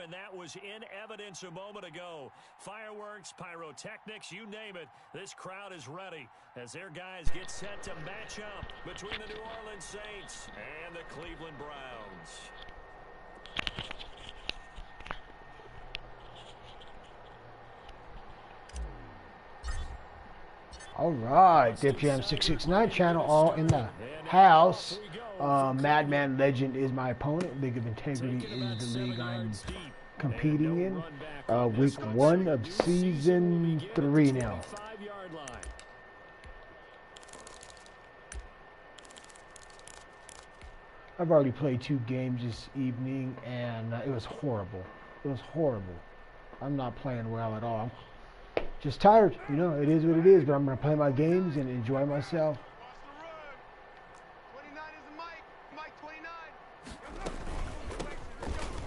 and that was in evidence a moment ago. Fireworks, pyrotechnics, you name it. This crowd is ready as their guys get set to match up between the New Orleans Saints and the Cleveland Browns. All right, Defjam669 channel, all in the house. Madmanlengend is my opponent. League of Integrity is the league I'm competing in. Week 1 of Season 3 now. I've already played 2 games this evening, and it was horrible. It was horrible. I'm not playing well at all. Just tired, you know, it is what it is, but I'm going to play my games and enjoy myself. 29 is the Mike 29.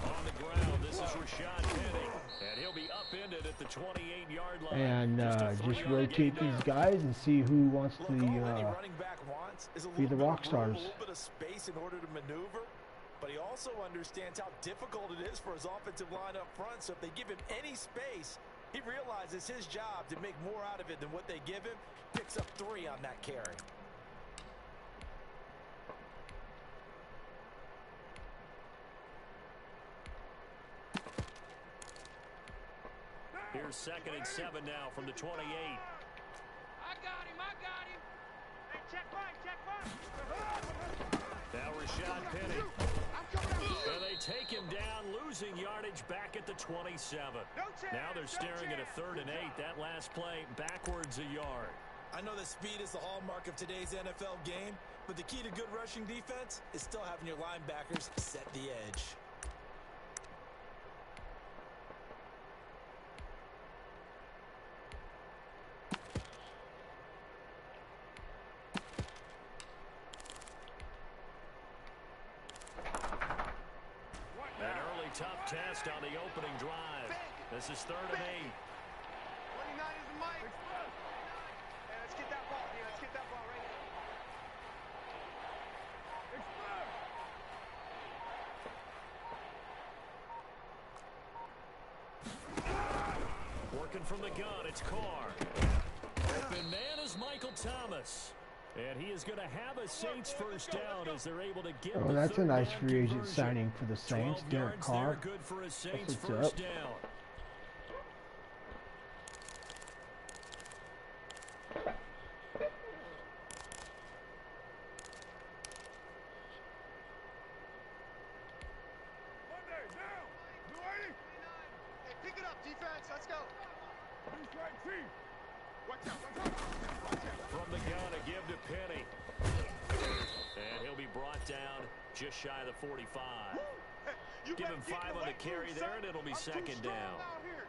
On the ground, this is Rashad Penny, and he'll be upended at the 28-yard line. And just rotate these guys and see who wants to be the rock stars. A little bit of space in order to maneuver, but he also understands how difficult it is for his offensive line up front, so if they give him any space, he realizes his job to make more out of it than what they give him. Picks up 3 on that carry. Here's 2nd and 7 now from the 28. I got him. Hey, check Mike. Now Rashad Penny. And they take him down, losing yardage back at the 27. Now they're staring at a 3rd and 8. That last play backwards a yard. I know that speed is the hallmark of today's NFL game, but the key to good rushing defense is still having your linebackers set the edge. Tough test on the opening drive. This is 3rd and 8. 29 is the Mike. Hey, let's get that ball here. Let's get that ball right here. Working from the gun, it's Carr. Open man is Michael Thomas. And he is going to have a Saints first down as they're able to get. Oh, that's a nice free agent signing for the Saints, Derek Carr. Good for a Saints That's first up. down. Hey, pick it up, defense. Let's go. Watch out. From the gun, a give to Penny. And he'll be brought down just shy of the 45. Give him 5 on the carry there, and it'll be 2nd down.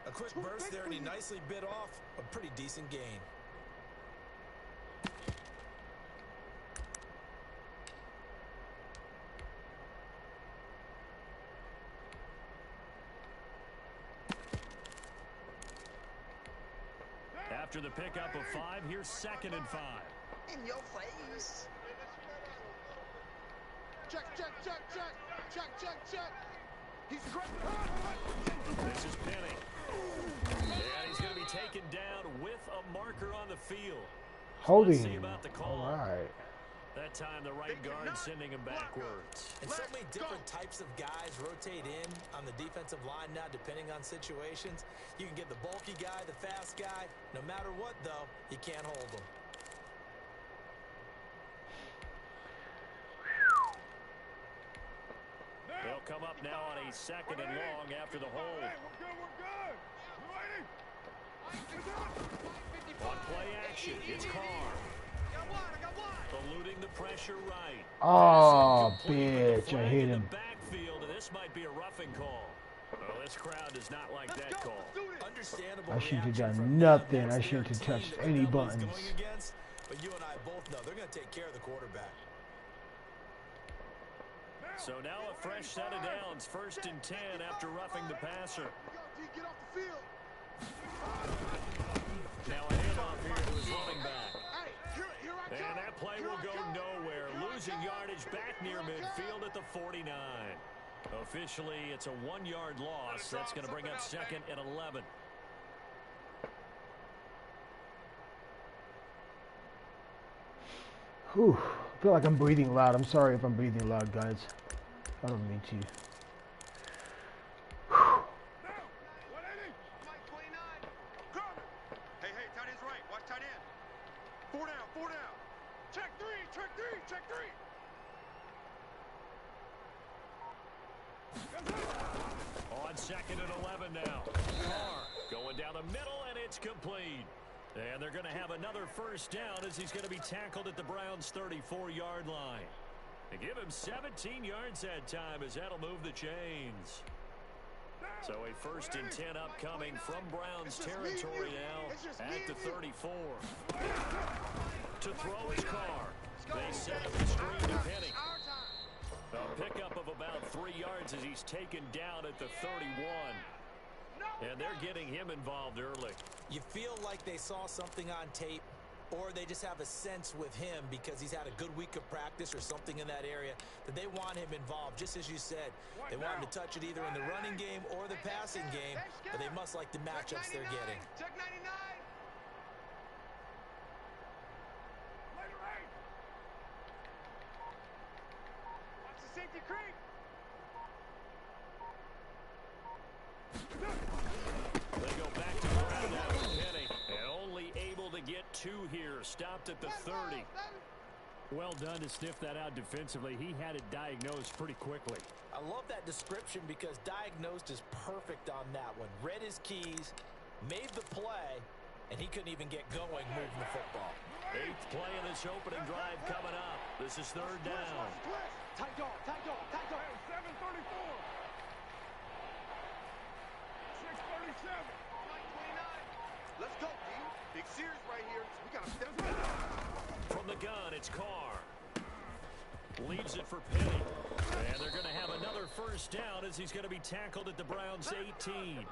A quick burst there, and he nicely bit off a pretty decent gain. After the pickup of 5, here's 2nd and 5. In your face. Check. He's This is Penny. And he's going to be taken down with a marker on the field. Holding. All right. That time the right guard sending him backwards. And so many different types of guys rotate in on the defensive line now, depending on situations. You can get the bulky guy, the fast guy. No matter what, though, you can't hold them. They'll come up now on a 2nd and long after the hold. On play action, it's Carr. Eluding the pressure right. Oh, bitch, I hit him. Backfield, and this might be a roughing call. Well, this crowd does not like that call. Understandable. I shouldn't have done nothing. I shouldn't have touched any buttons. But you and I both know they're going to take care of the quarterback. So now a fresh set of downs, 1st and 10 after roughing the passer. Get off the field. Now a handoff here to his running back. Hey, here I come. And that play will go nowhere. Losing yardage back near midfield at the 49. Officially, it's a 1-yard loss. That's going to bring up 2nd and 11. Whew. I feel like I'm breathing loud. I'm sorry if I'm breathing loud, guys. I don't mean to. Mike 29. Coming. Hey, tight end's right. Watch tight end. 4 down. Check 3. On 2nd and 11 now. Carr going down the middle, and it's complete. And they're going to have another first down as he's going to be tackled at the Browns' 34-yard line. They give him 17 yards that time as that'll move the chains. So a 1st and 10 upcoming from Browns territory now at the 34. To throw his Carr. They set up the screen to Penny. A pickup of about 3 yards as he's taken down at the 31. And they're getting him involved early. You feel like they saw something on tape, or they just have a sense with him because he's had a good week of practice or something in that area that they want him involved. Just as you said, they want him to touch it either in the running game or the passing game, but they must like the matchups they're getting. Check 99. Watch the safety creep. They go back to ground now with Penny. And only able to get 2 here. Stopped at the 30. Well done to sniff that out defensively. He had it diagnosed pretty quickly. I love that description because diagnosed is perfect on that one. Read his keys, made the play, and he couldn't even get going moving the football. 8th play of this opening drive coming up. This is 3rd down. Tight dog. 734. 637. Mike 29. Let's go, D. Big Sears right here. We got to step up. From the gun, it's Carr. Leaves it for Penny. And they're going to have another first down as he's going to be tackled at the Browns' 18.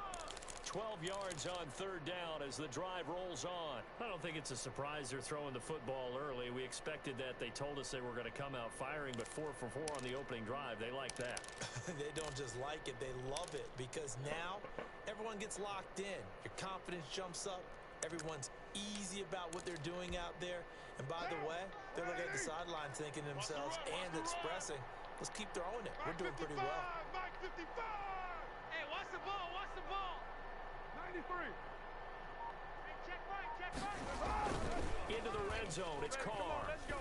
12 yards on 3rd down as the drive rolls on. I don't think it's a surprise they're throwing the football early. We expected that. They told us they were going to come out firing, but 4 for 4 on the opening drive. They like that. They don't just like it, they love it because now everyone gets locked in. Your confidence jumps up. Everyone's easy about what they're doing out there. And by the way, they're looking at the sideline thinking to themselves and expressing, let's keep throwing it. We're doing pretty well. Mike 55. Hey, watch the ball. 93. Hey, check right. Into the red zone, it's Carr. Let's go.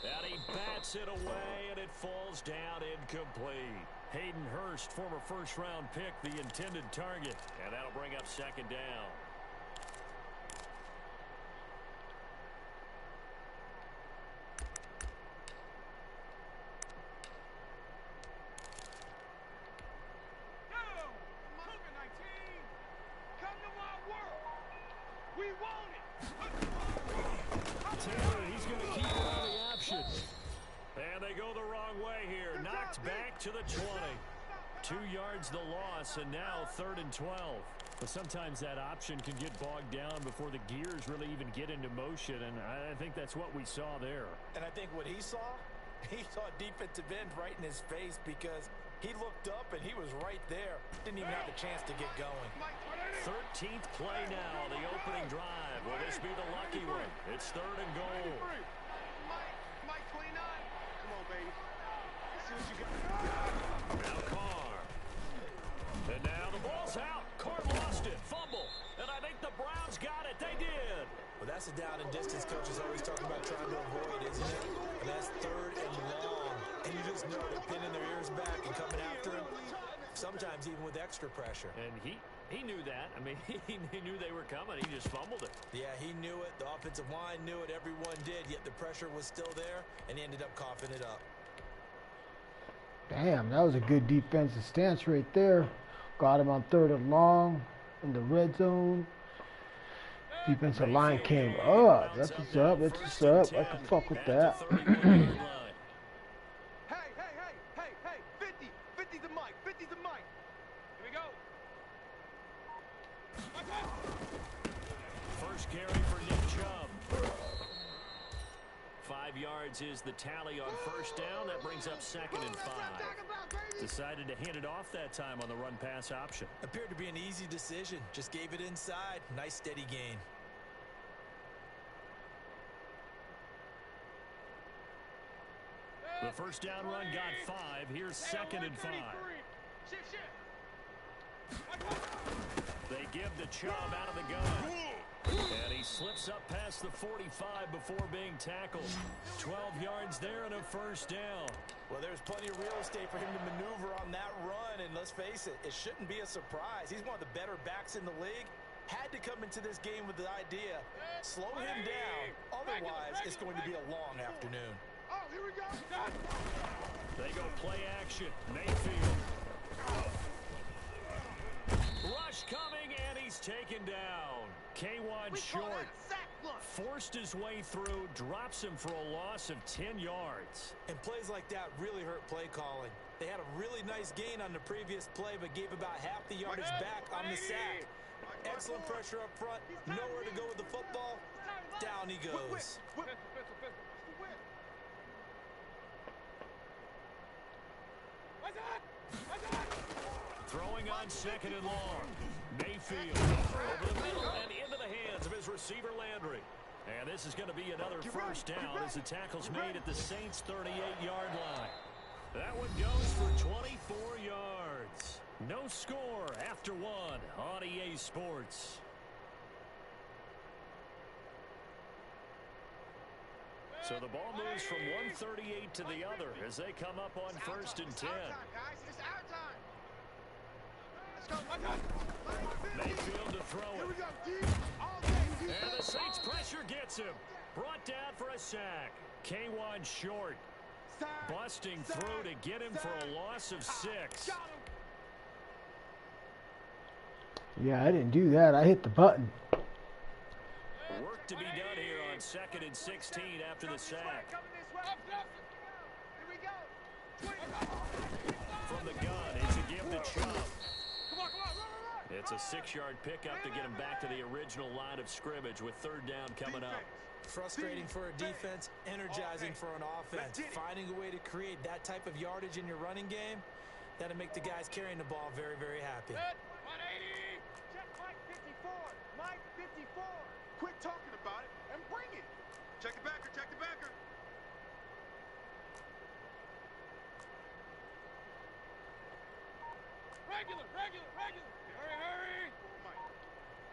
And he bats it away, and it falls down incomplete. Hayden Hurst, former first-round pick, the intended target. And that'll bring up 2nd down. He's going to keep it on the option. And they go the wrong way here. Knocked back to the 20. 2 yards the loss, and now 3rd and 12. But sometimes that option can get bogged down before the gears really even get into motion, and I think that's what we saw there. And I think what he saw a defensive end right in his face because he looked up and he was right there. Didn't even have a chance to get going. 13th play now, the opening drive. Will this be the lucky one? It's 3rd and goal. Mike 29. Come on, baby. Let's see what you got. Now Carr. And now the ball's out. Carr lost it. Fumble. And I think the Browns got it. They did. Well, that's a down and distance coach is always talking about trying to avoid, isn't it? And that's 3rd and long. And you just know they're pinning their ears back and coming after him, sometimes even with extra pressure. And he knew that. I mean, he knew they were coming. He just fumbled it. Yeah, he knew it. The offensive line knew it. Everyone did. Yet the pressure was still there, and he ended up coughing it up. Damn, that was a good defensive stance right there. Got him on 3rd and long in the red zone. Defensive line came up. That's what's up. That's what's up. I can fuck with that. Hey, 50 the mic. Here we go. First carry for Nick Chubb. 5 yards is the tally on first down. That brings up 2nd and 5. Decided to hand it off that time on the run-pass option. Appeared to be an easy decision. Just gave it inside. Nice steady gain. The first down run got 5. Here's 2nd and 5. They give the Chubb out of the gun. And he slips up past the 45 before being tackled. 12 yards there and a first down. Well, there's plenty of real estate for him to maneuver on that run. And let's face it, it shouldn't be a surprise. He's one of the better backs in the league. Had to come into this game with the idea, slow him down. Otherwise, it's going to be a long afternoon. Oh, here we go. They go play action. Mayfield. Rush coming, and he's taken down. K1 short. Forced his way through, drops him for a loss of 10 yards. And plays like that really hurt play calling. They had a really nice gain on the previous play, but gave about half the yardage back on the sack. Excellent pressure up front. Nowhere to go with the football. Down he goes. Throwing on 2nd and long. Mayfield over the middle and into the hands of his receiver Landry. And this is going to be another first down as the tackle's made at the Saints' 38-yard line. That one goes for 24 yards. No score after 1 on EA Sports. So the ball moves from 138 to the other as they come up on 1st and 10. Mayfield to throw it. And the Saints pressure gets him. Brought down for a sack. K1 short. Busting through to get him for a loss of 6. Yeah, I didn't do that. I hit the button. Work to be done here on 2nd and 16 after the sack. From the gun, it's a give to Chubb. It's a 6-yard pickup to get him back to the original line of scrimmage with 3rd down coming up. Frustrating for a defense, energizing for an offense. Finding a way to create that type of yardage in your running game, that'll make the guys carrying the ball very, very happy. 180. Check Mike 54. Mike 54. Quit talking about it and bring it. Check the backer. Check the backer. Regular. Hurry.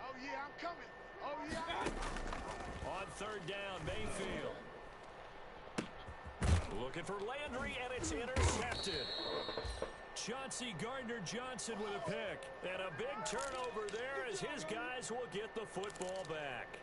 Oh, yeah, I'm coming. Oh, yeah. On 3rd down, Mayfield. Looking for Landry, and it's intercepted. Chauncey Gardner-Johnson with a pick. And a big turnover there as his guys will get the football back.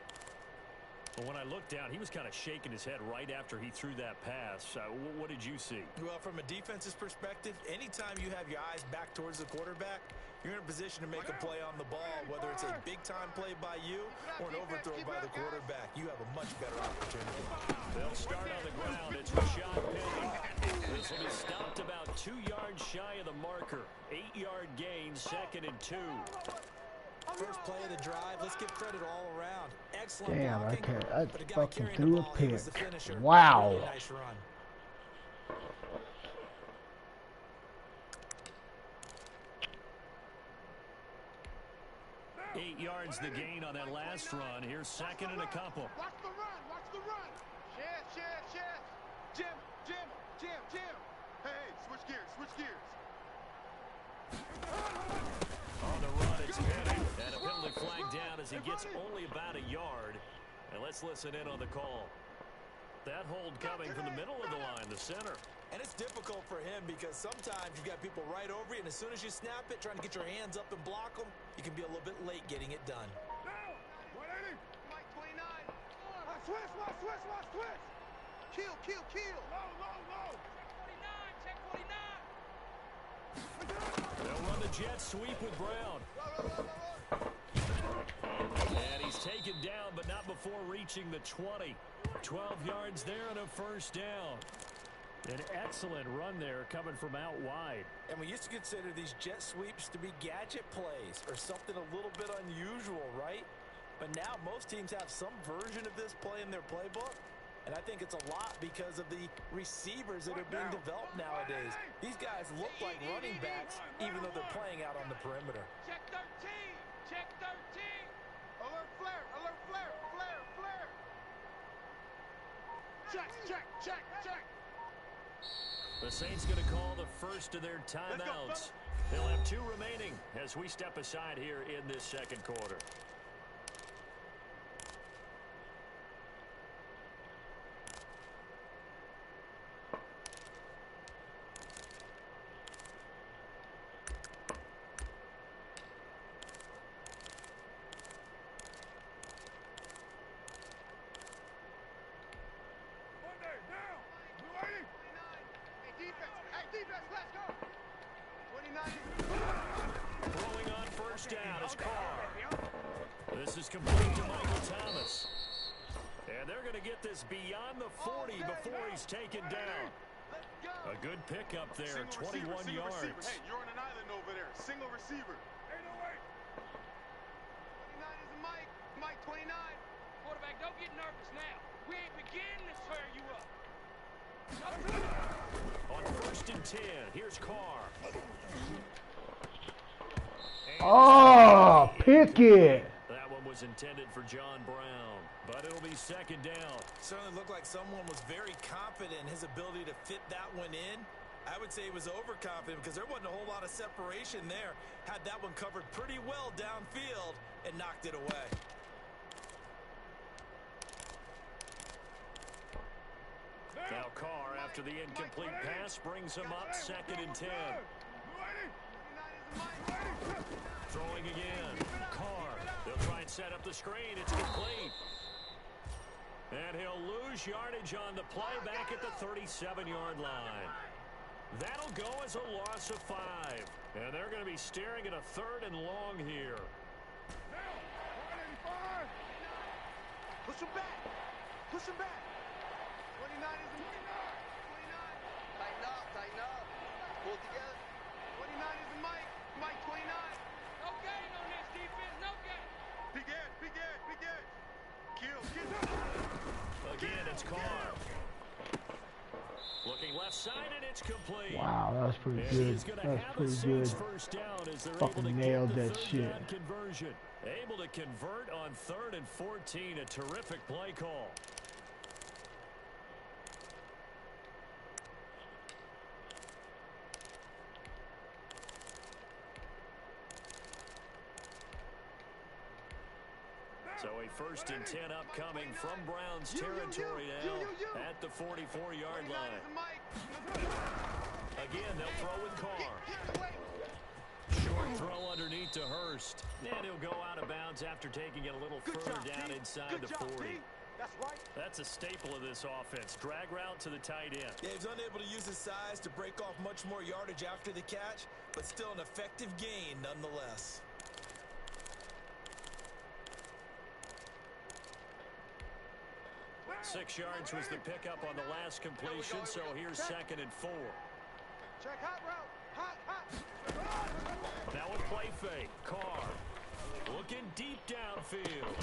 But when I looked down, he was kind of shaking his head right after he threw that pass. What did you see? Well, from a defense's perspective, anytime you have your eyes back towards the quarterback, you're in a position to make a play on the ball, whether it's a big-time play by you or an overthrow by the quarterback. You have a much better opportunity. They'll start on the ground. It's Rashad Penny. This will be stopped about 2 yards shy of the marker. 8-yard gain, 2nd and 2. First play of the drive. Let's give credit all around. Excellent Damn, blocking, I but the guy fucking carrying threw the a ball, he pick. was the finisher. Wow. Really nice run. Eight yards the gain on that last run. Here's 2nd and a couple. Watch the run. Chef. Jim. Hey, switch gears. On the run, it's Penny. And a penalty flag down as he gets only about a yard. And let's listen in on the call. That hold coming from the middle of the line, the center. And it's difficult for him because sometimes you've got people right over you, and as soon as you snap it, trying to get your hands up and block them, you can be a little bit late getting it done. Now, 180. Mike 29. Switch. Kill. Low. Check 49. They'll run the jet sweep with Brown. And he's taken down, but not before reaching the 20. 12 yards there and a first down. An excellent run there coming from out wide. And we used to consider these jet sweeps to be gadget plays or something a little bit unusual, right? But now most teams have some version of this play in their playbook. And I think it's a lot because of the receivers that are being developed nowadays. These guys look like running backs, even though they're playing out on the perimeter. Check 13. Check 13. Alert flare. Alert flare. Flare. Flare. Check. The Saints going to call the first of their timeouts. They'll have 2 remaining as we step aside here in this second quarter. Throwing on first down is Carr. This is complete to Michael Thomas. And they're going to get this beyond the 40 before he's taken down. A good pickup there, 21 yards. Hey, you're on an island over there. Single receiver. Hey, no way. 29 is Mike. Mike 29. Quarterback, don't get nervous now. We ain't beginning to tear you up. On first and 10, here's Carr. Oh, pick it. That one was intended for John Brown, but it'll be second down. Certainly looked like someone was very confident in his ability to fit that one in. I would say he was overconfident because there wasn't a whole lot of separation there. Had that one covered pretty well downfield and knocked it away. Now Carr, after the incomplete pass, brings him up second and 10. Throwing again. Carr. They'll try and set up the screen. It's complete. And he'll lose yardage on the play back at the 37-yard line. That'll go as a loss of 5. And they're going to be staring at a 3rd and long here. Push him back. Push him back. 29 is the 29. Tighten up. Pull together. 29 is the Mike. Mike 29. No gain on this defense, no gain. Big edge. Kill. Again, it's Carr. Looking left side, and it's complete. Wow, that was pretty good. That was pretty good. First down as they're Fucking able to nailed get the that third shit. down conversion. Able to convert on 3rd and 14. A terrific play call. So a first and 10 upcoming from Browns territory now at the 44-yard line. Again, they'll throw with Carr. Short throw underneath to Hurst. And he'll go out of bounds after taking it a little further down inside the 40. That's right. That's a staple of this offense. Drag route to the tight end. Yeah, he's unable to use his size to break off much more yardage after the catch, but still an effective gain nonetheless. Six yards was the pickup on the last completion, so here's second and 4. Check hot route. Hot. Now a play fake. Carr looking deep downfield.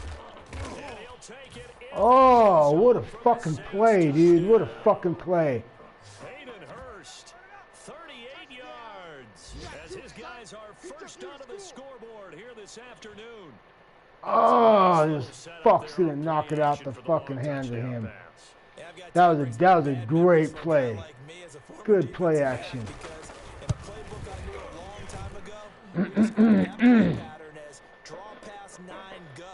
And he'll take it. Oh, what a fucking play, dude. What a fucking play. Hayden Hurst, 38 yards, as his guys are first onto the scoreboard here this afternoon. Oh, this fuck's gonna knock it out the fucking hands of him. That was a great play. Good play action. Pattern as draw pass 9 go,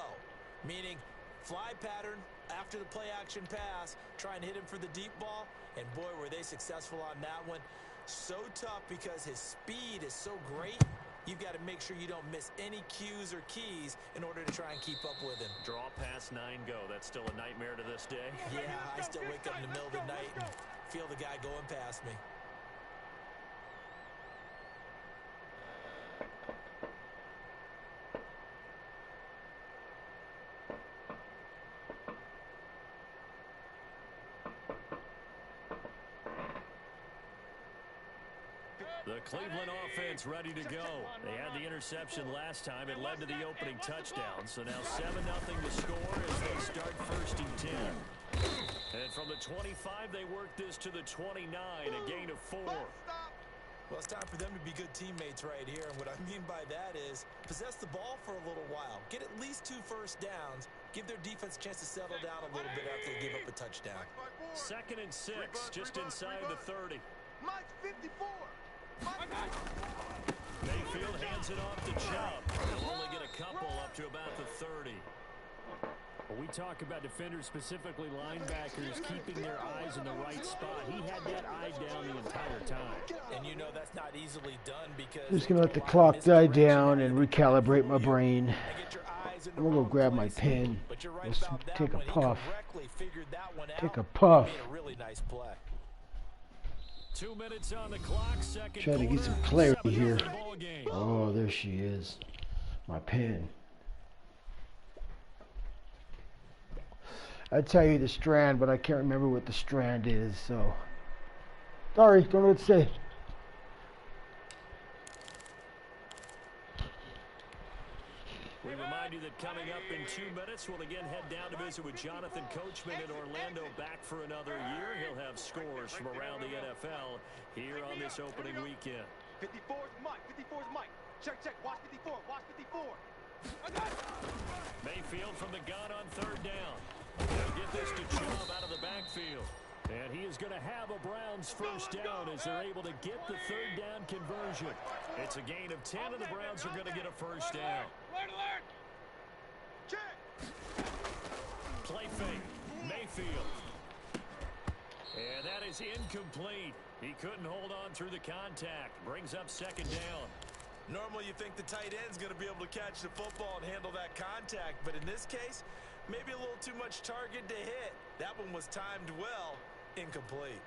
meaning fly pattern after the play action pass, try and hit him for the deep ball, and boy were they successful on that one. So tough because his speed is so great. You've got to make sure you don't miss any cues or keys in order to try and keep up with him. Draw pass 9 go. That's still a nightmare to this day. Yeah, I still wake up in the middle of the night and feel the guy going past me. The Cleveland offense ready to go. They had the interception last time. It led to the opening touchdown. So now 7-0 to score as they start first and 10. And from the 25, they work this to the 29, a gain of 4. Well, it's time for them to be good teammates right here. And what I mean by that is possess the ball for a little while. Get at least 2 first downs. Give their defense a chance to settle down a little bit after they give up a touchdown. 2nd and 6, just inside the 30. Mike's 54. Mayfield hands it off to Chubb. He'll only get a couple up to about the 30. Well, we talk about defenders, specifically linebackers, keeping their eyes in the right spot. He had that eye down the entire time. And you know that's not easily done because... Just going to let the clock die down and recalibrate my brain. I'm going to go grab my pen. Let's take a puff. Take a puff. Really nice play. 2 minutes on the clock, second Try to get some clarity here. Oh, there she is. My pen. I'd tell you the strand, but I can't remember what the strand is, so. Sorry, don't know what to say. We remind you that coming up in 2 minutes, we'll again head down to visit with Jonathan Coachman in Orlando, back for another year. He'll have scores from around the NFL here on this opening weekend. 54's Mike. 54's Mike. Check, check. Watch 54. Watch 54. Mayfield from the gun on 3rd down. They'll get this to Chubb out of the backfield. And he is going to have a Browns first down as they're able to get the 3rd down conversion. It's a gain of 10, and the Browns are going to get a first down. Play fake. Mayfield. And that is incomplete. He couldn't hold on through the contact. Brings up 2nd down. Normally you think the tight end's going to be able to catch the football and handle that contact, but in this case, maybe a little too much target to hit. That one was timed well. Incomplete.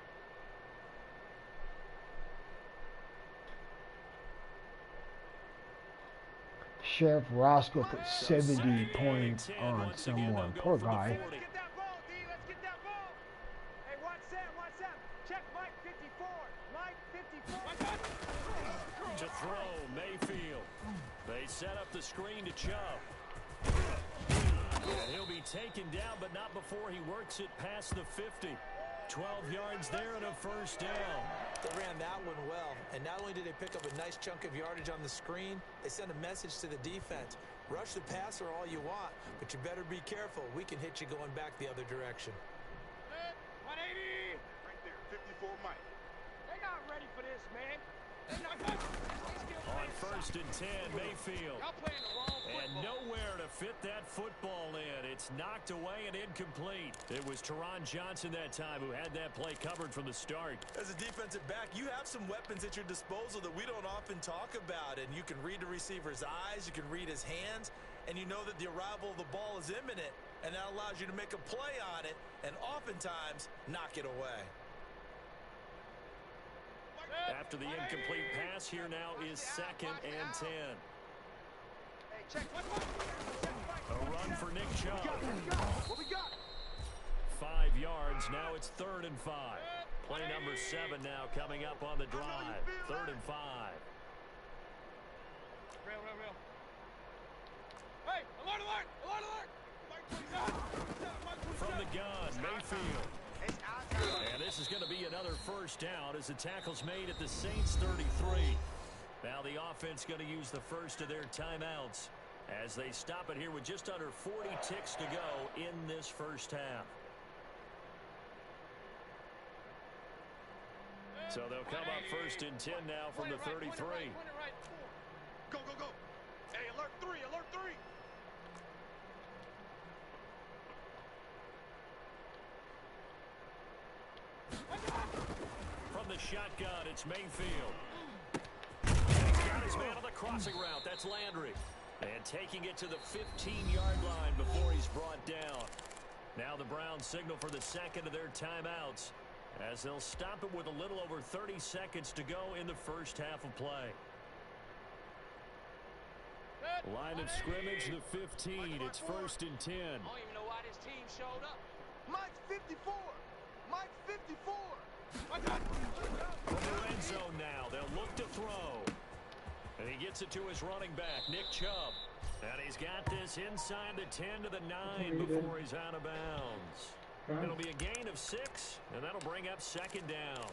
Sheriff Roscoe put 70 points on someone. Poor guy. Let's get that ball, D. Let's get that ball. Hey, watch that. Watch that. Check Mike 54. Mike 54. To throw, Mayfield. They set up the screen to Chubb. And he'll be taken down, but not before he works it past the 50. 12 yards there and a first down. They ran that one well, and not only did they pick up a nice chunk of yardage on the screen, they sent a message to the defense. Rush the passer all you want, but you better be careful. We can hit you going back the other direction. 180. Right there. 54 Mike. They're not ready for this, man. They're not. On 1st and 10, Mayfield. Y'all playing the wrong football. And nowhere to fit that football in. It's knocked away and incomplete. It was Teron Johnson that time who had that play covered from the start. As a defensive back, you have some weapons at your disposal that we don't often talk about, and you can read the receiver's eyes, you can read his hands, and you know that the arrival of the ball is imminent, and that allows you to make a play on it and oftentimes knock it away. After the incomplete pass, here now is 2nd and 10. Hey, check. A run for Nick Chubb. What we got? 5 yards. Now it's 3rd and 5. Play number 7 now coming up on the drive. 3rd and 5. Real. Hey, alert, alert, alert, alert. From the gun, Mayfield. And this is going to be another first down as the tackle's made at the Saints 33. Now the offense going to use the first of their timeouts as they stop it here with just under 40 ticks to go in this first half. So they'll come up 1st and 10 now from the 33. Go. Hey, alert 3. From the shotgun, it's Mayfield. He's got his man on the crossing route. That's Landry. And taking it to the 15-yard line before he's brought down. Now the Browns signal for the 2nd of their timeouts as they'll stop it with a little over 30 seconds to go in the first half of play. Line of scrimmage, the 15. It's 1st and 10. I don't even know why this team showed up. Mike's 54. Mike's 54. From the red zone now, they'll look to throw. And he gets it to his running back, Nick Chubb. And he's got this inside the 10 to the 9 before he's out of bounds. It'll be a gain of 6, and that'll bring up 2nd down.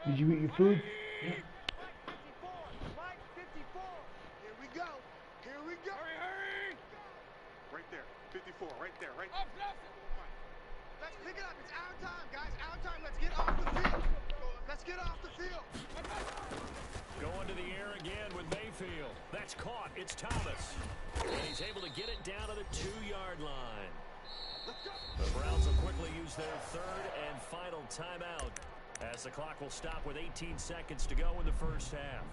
Did you eat your food? Mike 54. Mike 54. Here we go. Here we go. Hurry. Right there. 54. Right there. Right there. Let's pick it up. It's our time, guys. Our time. Let's get off the field. Let's get off the field. Going to the air again with Mayfield. That's caught. It's Thomas. And he's able to get it down to the 2-yard line. The Browns will quickly use their 3rd and final timeout as the clock will stop with 18 seconds to go in the first half.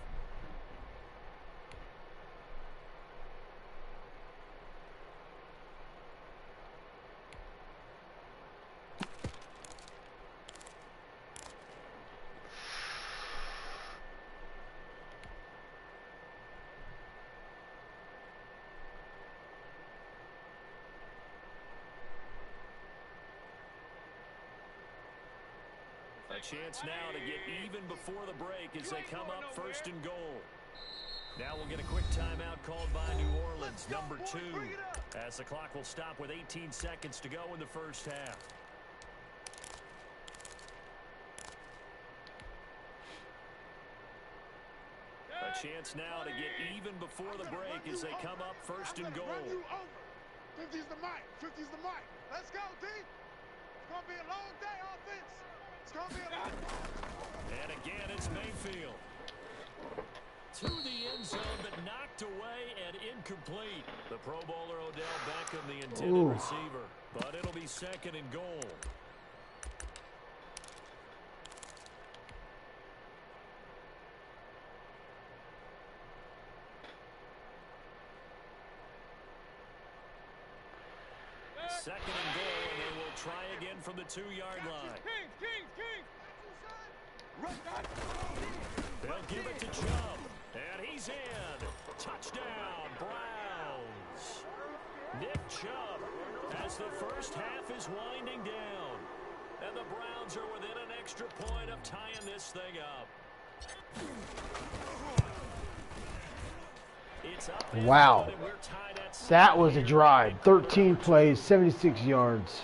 A chance now to get even before the break as they come up 1st and goal. Now we'll get a quick timeout called by New Orleans, number 2, as the clock will stop with 18 seconds to go in the first half. A chance now to get even before the break as they come up 1st and goal. 50's the mic. 50's the mic. Let's go, D. It's going to be a long day, offense. It's going to be a long day. And again, it's Mayfield. To the end zone, but knocked away and incomplete. The Pro Bowler Odell Beckham, the intended receiver. But it'll be 2nd and goal. Second and goal, and they will try again from the 2-yard line. They'll give it to Chubb, and he's in. Touchdown, Browns. Nick Chubb as the first half is winding down. And the Browns are within an extra point of tying this thing up. It's up. Wow. That was a drive. 13 plays, 76 yards.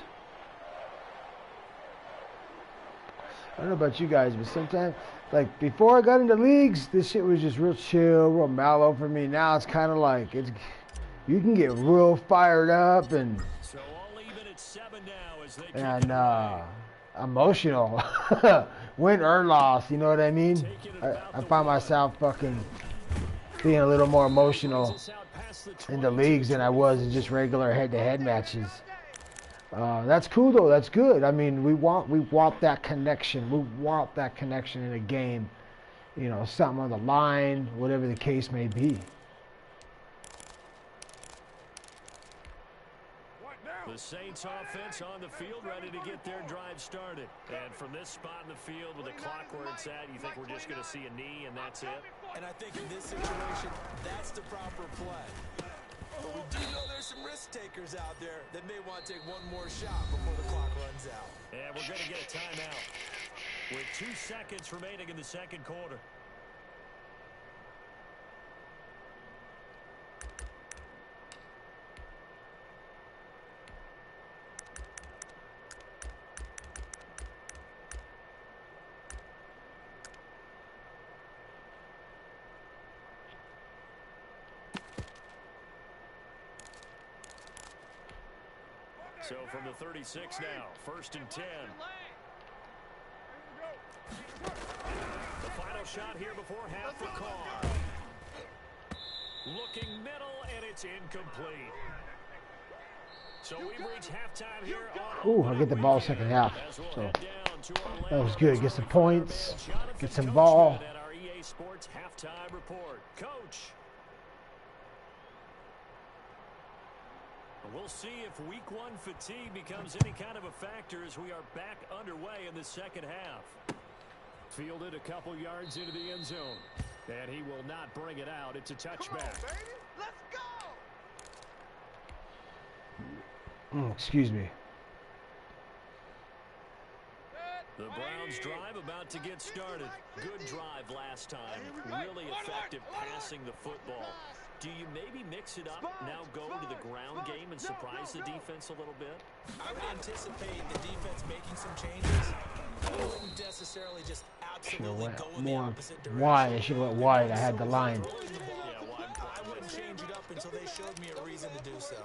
I don't know about you guys, but sometimes, like, before I got into leagues, this shit was just real chill, real mellow for me. Now it's kind of like, you can get real fired up and So all even at 7 now as they emotional. Win or loss, you know what I mean? I find myself fucking being a little more emotional in the leagues than I was in just regular head-to-head matches. That's cool though. That's good. I mean, we want that connection. We want that connection in a game. You know, something on the line, whatever the case may be. The Saints offense on the field ready to get their drive started. And from this spot in the field with the clock where it's at, you think we're just going to see a knee and that's it? And I think in this situation, that's the proper play. But we do know there's some risk takers out there that may want to take one more shot before the clock runs out. And we're going to get a timeout with 2 seconds remaining in the second quarter. So from the 36 now, 1st and 10. The final shot here before half for Carr. Looking middle, and it's incomplete. So we've reached halftime here on... Ooh, I get the ball second half. So that was good. Get some points, get some ball. At our EA Sports halftime report. Coach. We'll see if week 1 fatigue becomes any kind of a factor as we are back underway in the second half. Fielded a couple yards into the end zone. And he will not bring it out. It's a touchback. Come on, baby. Let's go. Excuse me. The Browns drive about to get started. Good drive last time. Really effective passing the football. Do you maybe mix it up, now go to the ground game and surprise the defense a little bit? I would anticipate the defense making some changes. I wouldn't necessarily just absolutely go in the opposite direction. Wide. I should have went wide. I had the line. I wouldn't change it up until they showed me a reason to do so.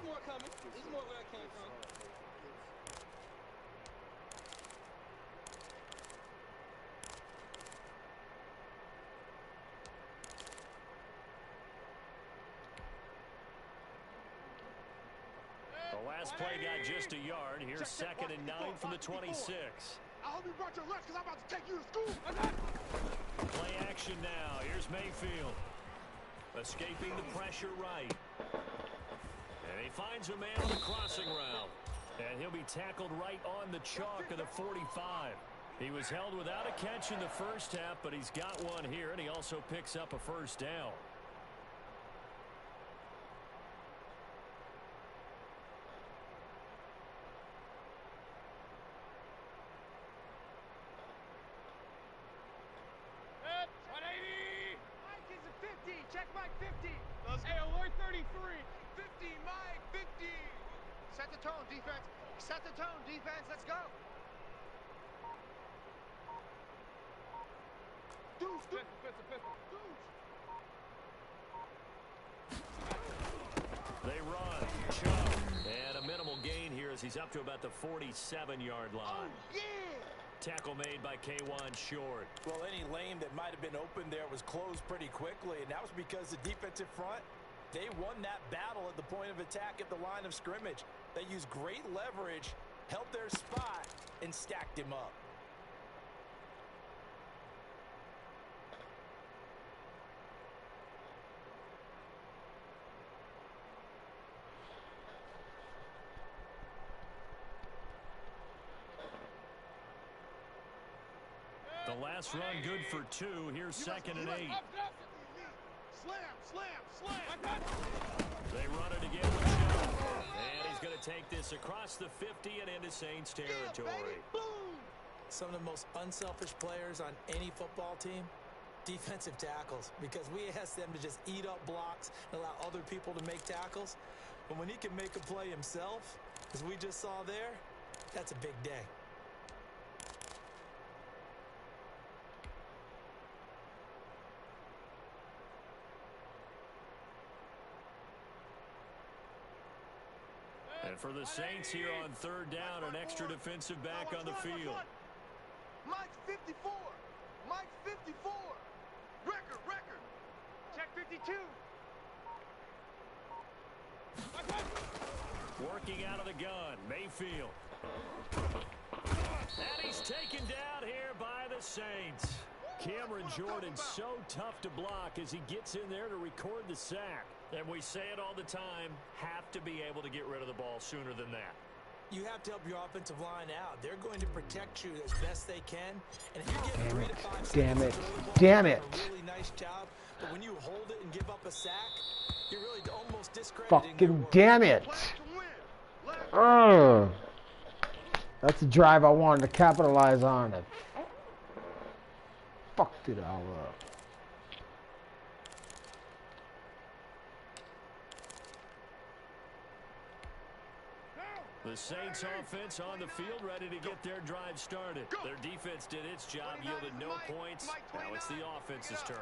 The last play got just a yard. Here's 2nd and 9 from the 26. I hope you brought your lunch because I'm about to take you to school. Play action now. Here's Mayfield. Escaping the pressure right. And he finds a man on the crossing route. And he'll be tackled right on the chalk of the 45. He was held without a catch in the first half, but he's got one here, and he also picks up a first down. Check Mike 50. Hey, alert 33. 50, Mike, 50. Set the tone, defense. Set the tone, defense. Let's go. Deuce, deuce. They run. Chubb. And a minimal gain here as he's up to about the 47-yard line. Oh, yeah. Tackle made by K1 short. Well, any lane that might have been open there was closed pretty quickly, and that was because the defensive front, they won that battle at the point of attack at the line of scrimmage. They used great leverage, held their spot, and stacked him up. The last run good for 2. Here's 2nd and 8. Slam. They run it again with Chubb. And he's going to take this across the 50 and into Saints territory. Some of the most unselfish players on any football team, defensive tackles, because we ask them to just eat up blocks and allow other people to make tackles. But when he can make a play himself, as we just saw there, that's a big day. And for the Saints here on 3rd down, an extra defensive back on the field. Mike 54. Mike 54. Record. Check 52. Working out of the gun, Mayfield. And he's taken down here by the Saints. Cameron Jordan so tough to block as he gets in there to record the sack. And we say it all the time, have to be able to get rid of the ball sooner than that. You have to help your offensive line out. They're going to protect you as best they can. And if you're getting 3 to 5 seconds, Damn it. a really nice job. But when you hold it and give up a sack, you're really almost discrediting Fucking damn it. That's the drive I wanted to capitalize on. It fucked it all up. The Saints offense on the field ready to get their drive started. Their defense did its job, yielded no points. Now it's the offense's turn.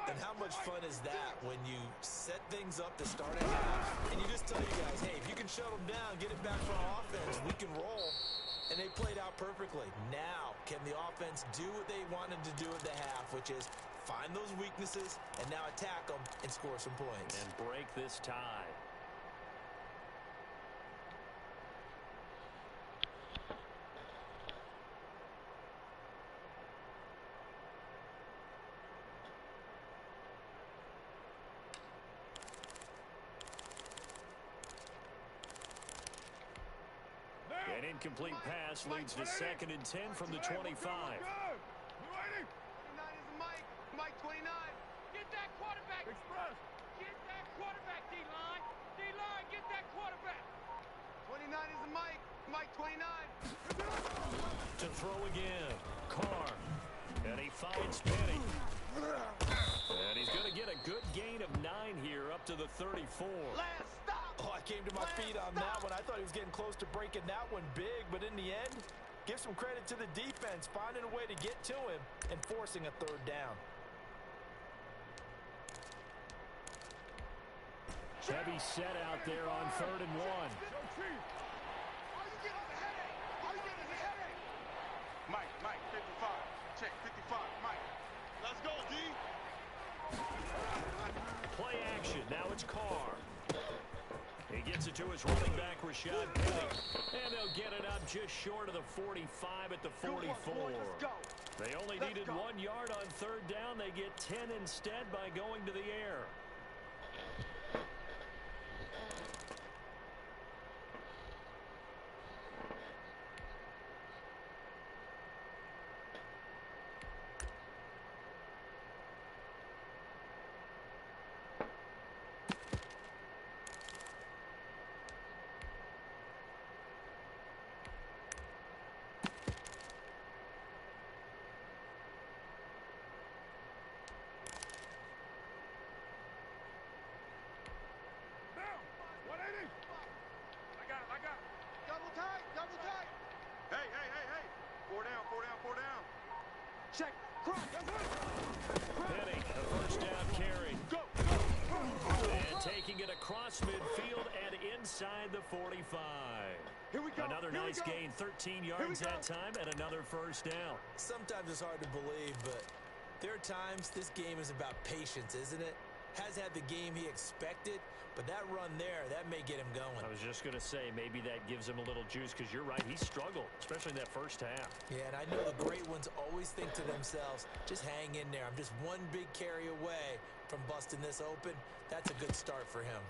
And how much fun is that when you set things up to start a half and you just tell you guys, hey, if you can shut them down, get it back for our offense, we can roll. And they played out perfectly. Now, can the offense do what they wanted to do at the half, which is find those weaknesses and now attack them and score some points. And break this tie. An incomplete pass leads to 2nd and 10 from the 25. 29 is Mike. Mike 29. Get that quarterback. Express. Get that quarterback, D-line. D-line, get that quarterback. 29 is Mike. Mike 29. To throw again. Carr. And he finds Penny. And he's going to get a good gain of 9 here up to the 34. Last stop. Oh, I came to my feet on that one. I thought he was getting close to breaking that one big, but in the end, give some credit to the defense, finding a way to get to him and forcing a third down. Heavy set out there on 3rd and 1. Mike, 55. Check, 55. Mike. Let's go, D. Play action. Now it's Carr. He gets it to his running back, Rashad Penny. And they'll get it up just short of the 45 at the 44. They only needed 1 yard on 3rd down. They get 10 instead by going to the air. Check. Penny, a first down carry. Go. And taking it across midfield and inside the 45. Here we go. Another nice gain, 13 yards that time, and another first down. Sometimes it's hard to believe, but there are times this game is about patience, isn't it? Has had the game he expected, but that run there, that may get him going. I was just going to say, maybe that gives him a little juice, because you're right, he struggled, especially in that first half. Yeah, and I know the great ones always think to themselves, just hang in there. I'm just one big carry away from busting this open. That's a good start for him.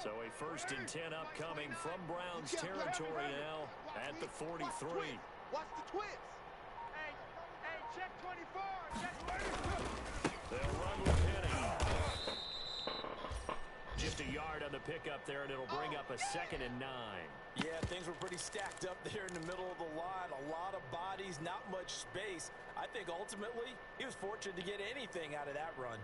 So a 1st and 10 upcoming from Browns territory now at the 43. Watch the twist. Hey, check 24. Check 24. They'll run with Penny. Just a yard on the pickup there, and it'll bring up a 2nd and 9. Yeah, things were pretty stacked up there in the middle of the line. A lot of bodies, not much space. I think ultimately he was fortunate to get anything out of that run.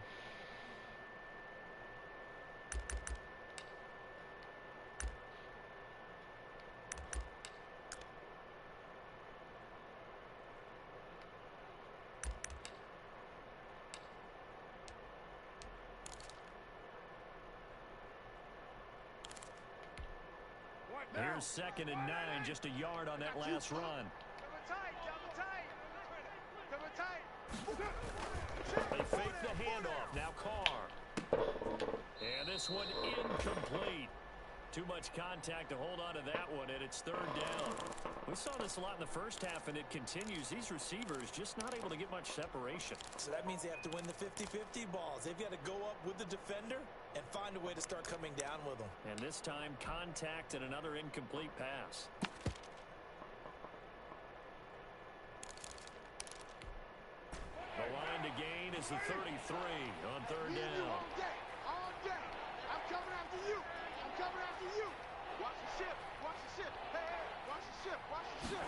Here's 2nd and 9, just a yard on that last run. They fake the handoff. Now Carr. And this one incomplete. Too much contact to hold on to that one, and it's 3rd down. We saw this a lot in the first half, and it continues. These receivers just not able to get much separation. So that means they have to win the 50-50 balls. They've got to go up with the defender and find a way to start coming down with them. And this time, contact and another incomplete pass. The line to gain is the 33 on 3rd down. All day. I'm coming after you. I'm coming after you. Watch the ship. Watch the ship. Hey, watch the ship. Watch the ship.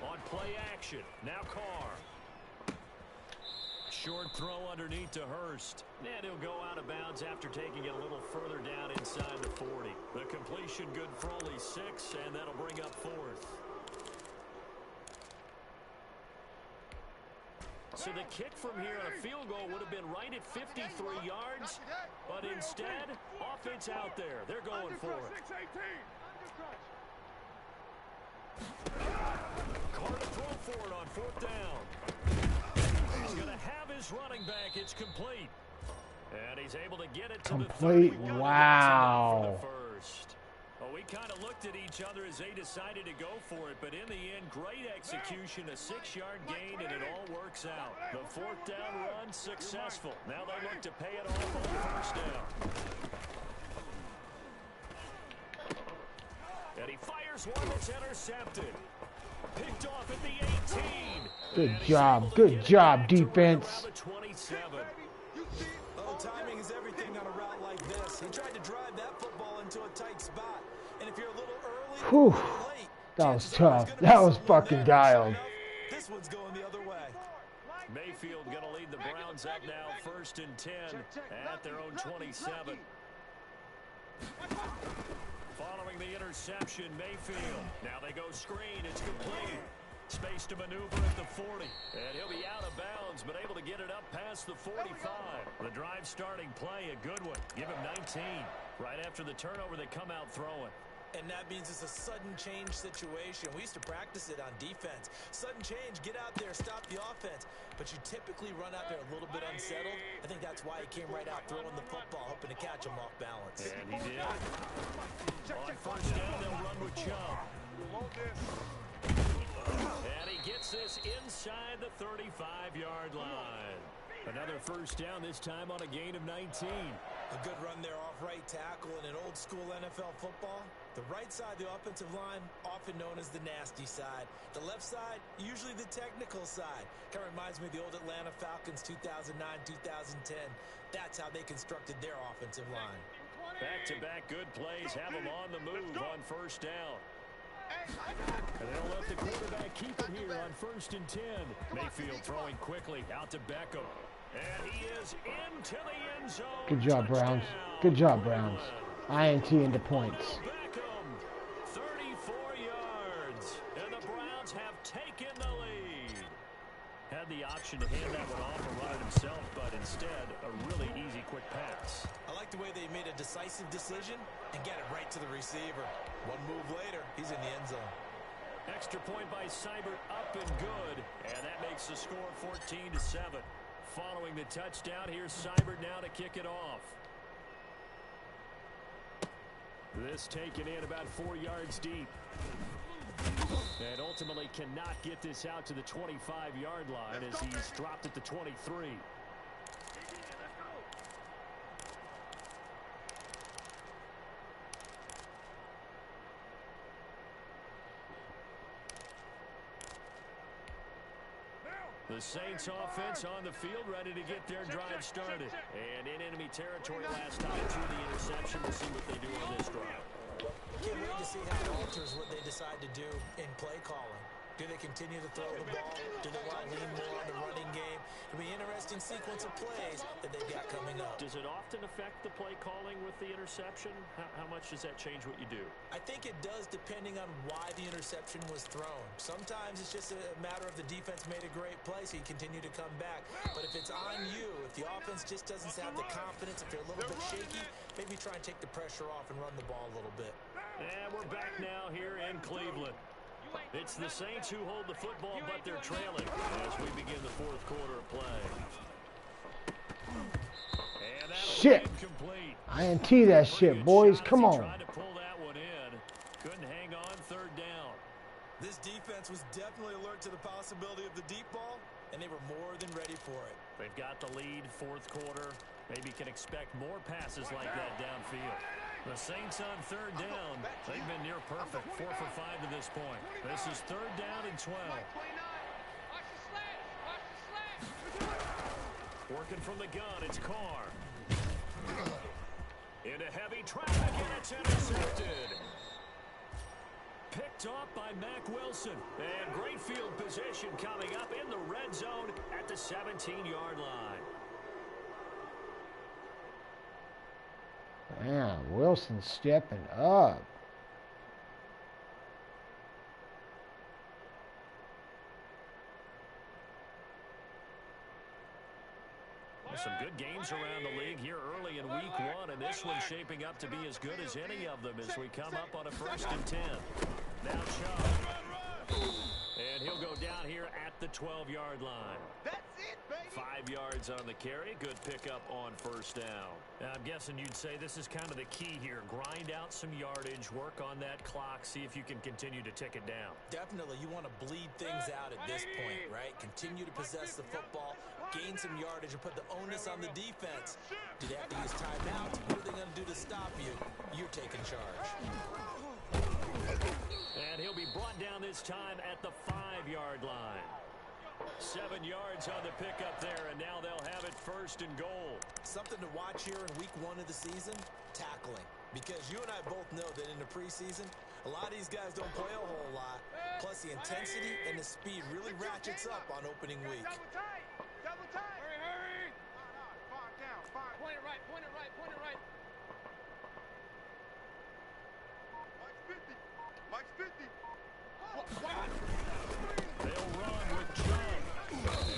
On play action. Now Carr. Short throw underneath to Hurst. And he'll go out of bounds after taking it a little further down inside the 40. The completion good for only 6, and that'll bring up 4th. So the kick from here on a field goal would have been right at 53 yards, but instead, offense out there. They're going for it. Carr to throw for it on 4th down. He's going to have his running back. It's complete. And he's able to get it to complete. The 30. Wow. Well, we kind of looked at each other as they decided to go for it, but in the end, great execution, a 6-yard gain, and it all works out. The 4th down run successful. Now they look to pay it off on 1st down. And he fires one that's intercepted. Picked off at the 18. Good job, defense. 27. Oh, timing is everything on a route like this. He tried to drive that football into a tight spot. And if you're a little early Whew. or a little late, That was tough. That was fucking dialed. This one's going the other way. Mayfield going to lead the Browns up now, 1st and 10 at their own 27. Following the interception, Mayfield. Now they go screen. It's complete. Space to maneuver at the 40. And he'll be out of bounds, but able to get it up past the 45. The drive starting play, a good one. Give him 19. Right after the turnover, they come out throwing. And that means it's a sudden change situation. We used to practice it on defense. Sudden change, get out there, stop the offense. But you typically run out there a little bit unsettled. I think that's why he came right out throwing the football, hoping to catch him off balance. And he did. On 1st down, they'll run with Chubb. And he gets this inside the 35-yard line. Another 1st down, this time on a gain of 19. A good run there off right tackle in an old-school NFL football. The right side of the offensive line, often known as the nasty side. The left side, usually the technical side. Kind of reminds me of the old Atlanta Falcons 2009, 2010. That's how they constructed their offensive line. Back-to-back good plays have them on the move on 1st down. And they'll let the quarterback keep it here on 1st and 10. Mayfield throwing quickly out to Beckham. And he is into the end zone. Good job, Browns. Good job, Browns. INT into points. Beckham, 34 yards. And the Browns have taken the lead. Had the option to hand that one off and run it himself, but instead, a really easy, quick pass. I like the way they made a decisive decision and get it right to the receiver. One move later, he's in the end zone. Extra point by Seibert, up and good. And that makes the score 14-7. Following the touchdown, here's Seibert now to kick it off. This taken in about 4 yards deep. And ultimately cannot get this out to the 25-yard line as he's dropped at the 23. The Saints offense on the field, ready to get their drive started. And in enemy territory last time through the interception. We'll see what they do on this drive. Can't wait to see how it alters what they decide to do in play calling. Do they continue to throw the ball? Do they want to lean more on the running game? It'll be an interesting sequence of plays that they've got coming up. Does it often affect the play calling with the interception? How much does that change what you do? I think it does depending on why the interception was thrown. Sometimes it's just a matter of the defense made a great play, so you continue to come back. But if it's on you, if the offense just doesn't have the confidence, if they're a little bit shaky, maybe try and take the pressure off and run the ball a little bit. And we're back now here in Cleveland. It's the Saints who hold the football, but they're trailing as we begin the 4th quarter of play. And shit. Complete. INT that shit, boys. Come on. Tried to pull that one in. Couldn't hang on 3rd down. This defense was definitely alert to the possibility of the deep ball, and they were more than ready for it. They've got the lead, 4th quarter. Maybe can expect more passes like that downfield. The Saints on 3rd down. They've been near perfect, 4 for 5 to this point. This is 3rd down and 12. Working from the gun, it's Carr. Into heavy traffic, and it's intercepted. Picked off by Mack Wilson. And great field position coming up in the red zone at the 17-yard line. Man, Wilson stepping up. Some good games around the league here early in week 1, and this one's shaping up to be as good as any of them as we come up on a 1st and 10. Now Chubb. And he'll go down here at the 12-yard line. That's it, baby. 5 yards on the carry. Good pickup on 1st down. Now, I'm guessing you'd say this is kind of the key here. Grind out some yardage, work on that clock, see if you can continue to tick it down. Definitely, you want to bleed things out at this point, right? Continue to possess the football, gain some yardage, and put the onus on the defense. Do they have to use timeouts? What are they going to do to stop you? You're taking charge. And he'll be brought down this time at the 5-yard line. 7 yards on the pickup there, and now they'll have it 1st and goal. Something to watch here in week 1 of the season, tackling. Because you and I both know that in the preseason, a lot of these guys don't play a whole lot. Plus, the intensity and the speed really ratchets up on opening week. Double tight. Double tight. Hurry, hurry. Five down. Five. Point it right, point it right, point it right. Mike's 50. Mike's 50. What? They'll run with Chubb.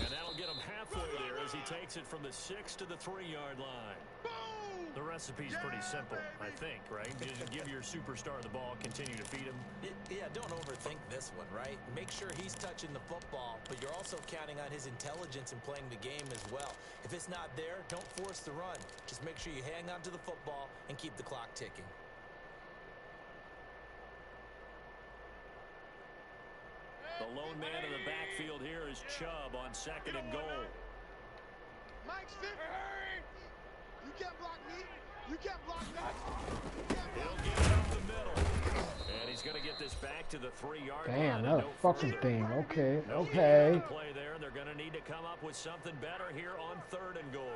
And that'll get him halfway there as he takes it from the 6 to the 3-yard line. Boom. The recipe's pretty simple, I think, right? Just give your superstar the ball, continue to feed him. Yeah, don't overthink this one, right? Make sure he's touching the football, but you're also counting on his intelligence in playing the game as well. If it's not there, don't force the run. Just make sure you hang on to the football and keep the clock ticking. The lone man in the backfield here is Chubb on 2nd and goal. Mike's 50. You can't block me. You can't block me. He'll get it up the middle. And he's going to get this back to the 3-yard line. Damn, another fucking thing. Okay, No okay. play there, and they're going to need to come up with something better here on 3rd and goal.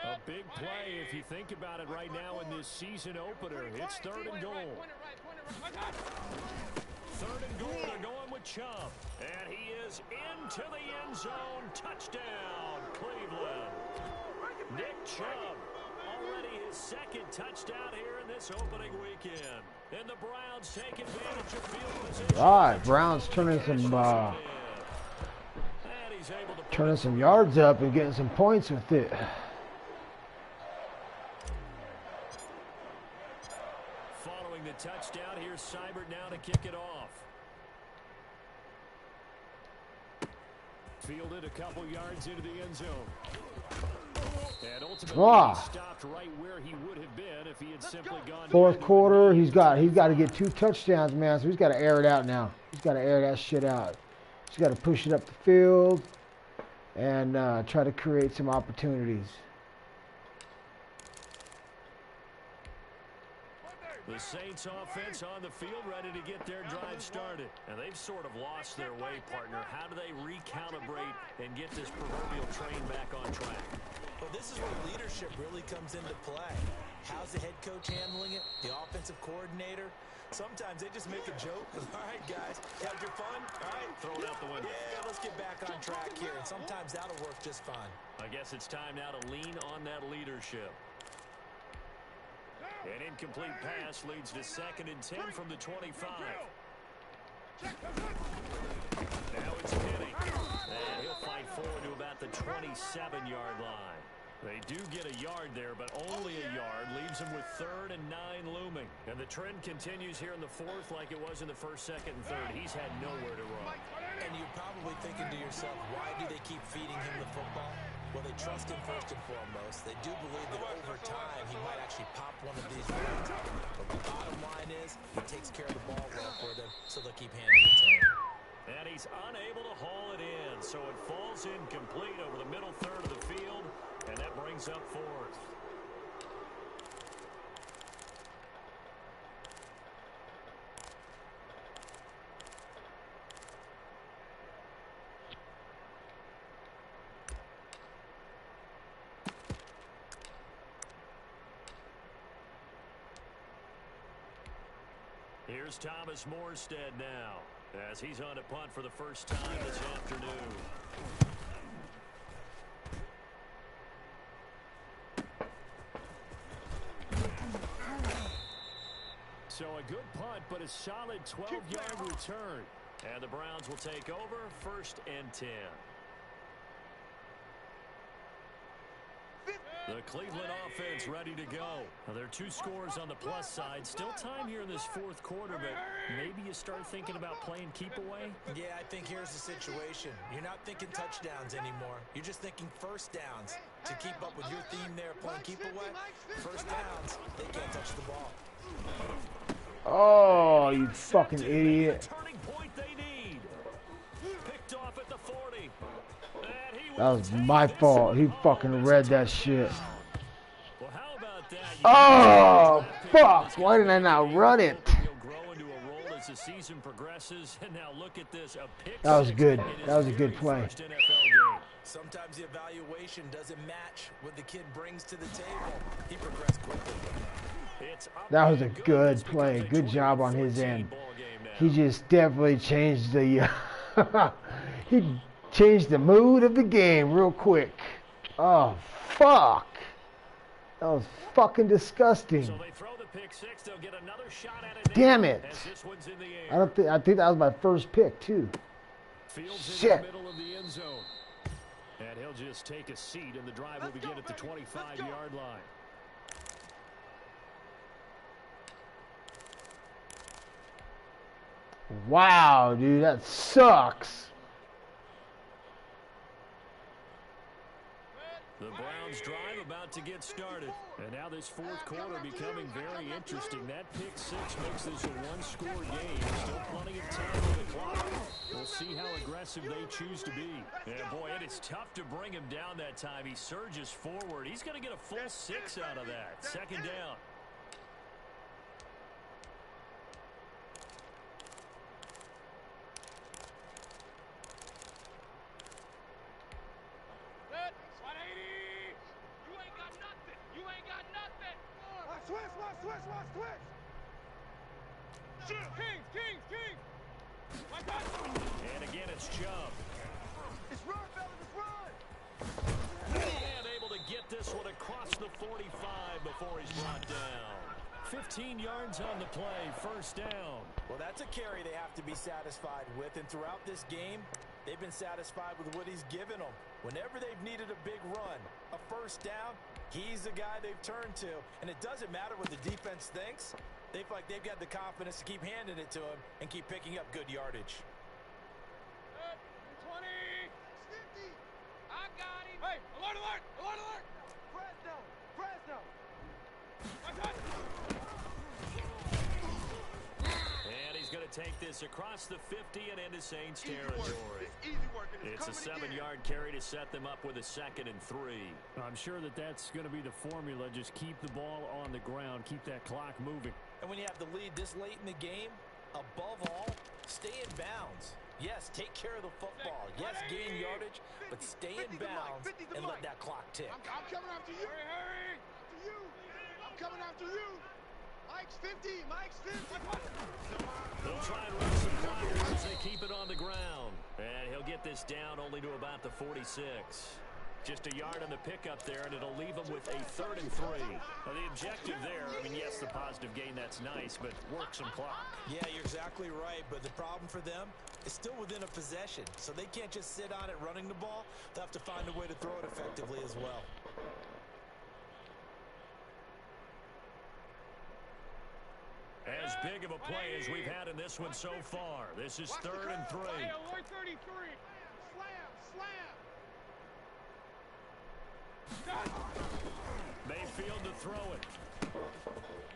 A big play if you think about it right now in this season opener. It's 3rd and goal. Point it right, point it right. I got it. 3rd and goal, they're going with Chubb. And he is into the end zone. Touchdown, Cleveland. Nick Chubb, already his 2nd touchdown here in this opening weekend. And the Browns take advantage of field position. All right, Browns turning some yards up and getting some points with it. Following the touchdown, here's Seibert now to kick it off. Fielded a couple yards into the end zone. And ultimately he stopped right where he would have been if he had simply gone. 4th quarter, he's got to get 2 touchdowns, man. So he's got to air it out now. He's got to air that shit out. He's got to push it up the field and try to create some opportunities. The Saints offense on the field ready to get their drive started. And they've sort of lost their way, partner. How do they recalibrate and get this proverbial train back on track? Well, this is where leadership really comes into play. How's the head coach handling it? The offensive coordinator? Sometimes they just make a joke. All right, guys, have your fun? All right, Throw it out the window. Yeah, let's get back on track here. And sometimes that'll work just fine. I guess it's time now to lean on that leadership. An incomplete pass leads to 2nd and 10 from the 25. Now it's Kenny. And he'll fight forward to about the 27-yard line. They do get a yard there, but only a yard. Leaves them with 3rd and 9 looming. And the trend continues here in the 4th like it was in the 1st, 2nd, and 3rd. He's had nowhere to run. And you're probably thinking to yourself, why do they keep feeding him the football? Well, they trust him first and foremost. They do believe that over time he might actually pop one of these runs. But the bottom line is he takes care of the ball well for them, so they'll keep handing it to him. And he's unable to haul it in, so it falls incomplete over the middle 3rd of the field, and that brings up 4th. Here's Thomas Morstead now, as he's on a punt for the first time this afternoon. So a good punt, but a solid 12-yard return. And the Browns will take over 1st and 10. The Cleveland offense ready to go. Now, there are 2 scores on the plus side. Still time here in this 4th quarter, but maybe you start thinking about playing keep away? Yeah, I think here's the situation. You're not thinking touchdowns anymore. You're just thinking first downs. To keep up with your theme there, playing keep away, first downs, they can't touch the ball. Oh, you fucking idiot. Turning point they need. Picked off at the 40. That was my fault. He fucking read that shit. Well, how about that? Oh, fuck. Why did I not run it? He'll grow into a role as the season progresses. And now look at this. A pick That was six good. in his That was a good very play. first NFL game. Sometimes the evaluation doesn't match what the kid brings to the table. He progressed quickly. That was a good play. Good job on his end. He just definitely changed the he changed the mood of the game real quick. Oh, fuck. That was fucking disgusting. So they throw the pick six. They'll get another shot at it. Damn it. As this one's in the air. I think that was my first pick too. Fields Shit. in the middle of the end zone. And he'll just take a seat, and the drive will begin at the 25-yard line. Wow, dude, that sucks. The Browns drive about to get started. And now this fourth quarter becoming very interesting. That pick six makes this a one-score game. Still plenty of time on the clock. We'll see how aggressive they choose to be. Yeah, boy, it is tough to bring him down that time. He surges forward. He's going to get a full 6 out of that. Second down. And again, it's Chubb. It's run, fellas, it's run. And able to get this one across the 45 before he's brought down. 15 yards on the play, first down. Well, that's a carry they have to be satisfied with, and throughout this game, they've been satisfied with what he's given them. Whenever they've needed a big run, a first down, he's the guy they've turned to, and it doesn't matter what the defense thinks. They feel like they've got the confidence to keep handing it to him and keep picking up good yardage. 20. 50. I got him. Hey, alert, alert, alert, alert. Fresno, Fresno. And he's going to take this across the 50 and into Saints territory. It's easy work. And It's a 7-yard carry to set them up with a 2nd and 3. I'm sure that that's going to be the formula. Just keep the ball on the ground. Keep that clock moving. And when you have the lead this late in the game, above all, stay in bounds. Yes, take care of the football. Yes, gain yardage, but stay in bounds and let that clock tick. I'm coming after you. Hurry, After you. I'm coming after you. Mike's 50. Mike's 50. They'll try and run some flyers as they keep it on the ground. And he'll get this down only to about the 46. Just a yard on the pickup there, and it'll leave him with a 3rd and 3. Now, the objective there, I mean, yes, the positive gain, that's nice, but work some clock. Yeah, you're exactly right, but the problem for them is still within a possession, so they can't just sit on it running the ball. They'll have to find a way to throw it effectively as well. As big of a play as we've had in this one so far. This is 3rd and 3. Hey, alert 33. Slam, slam. Mayfield to throw it.